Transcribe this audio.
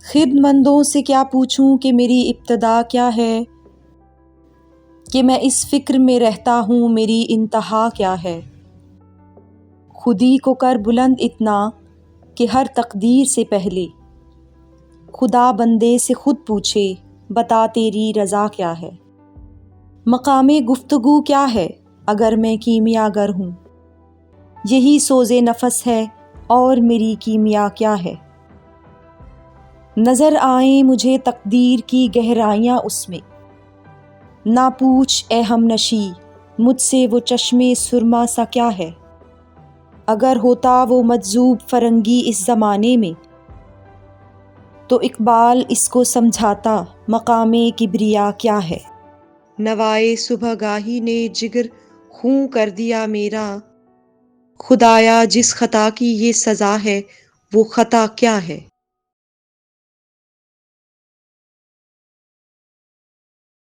خردمندوں سے کیا پوچھوں کہ میری ابتدا کیا ہے، کہ میں اس فکر میں رہتا ہوں میری انتہا کیا ہے۔ خودی کو کر بلند اتنا کہ ہر تقدیر سے پہلے خدا بندے سے خود پوچھے بتا تیری رضا کیا ہے۔ مقام گفتگو کیا ہے اگر میں کیمیا گر ہوں، یہی سوز نفس ہے اور میری کیمیا کیا ہے۔ نظر آئیں مجھے تقدیر کی گہرائیاں اس میں، نہ پوچھ اے ہم نشیں مجھ سے وہ چشمے سرما سا کیا ہے۔ اگر ہوتا وہ مجذوب فرنگی اس زمانے میں، تو اقبال اس کو سمجھاتا مقام کبریا کیا ہے۔ نوائے صبح گاہی نے جگر خوں کر دیا میرا، خدایا جس خطا کی یہ سزا ہے وہ خطا کیا ہے۔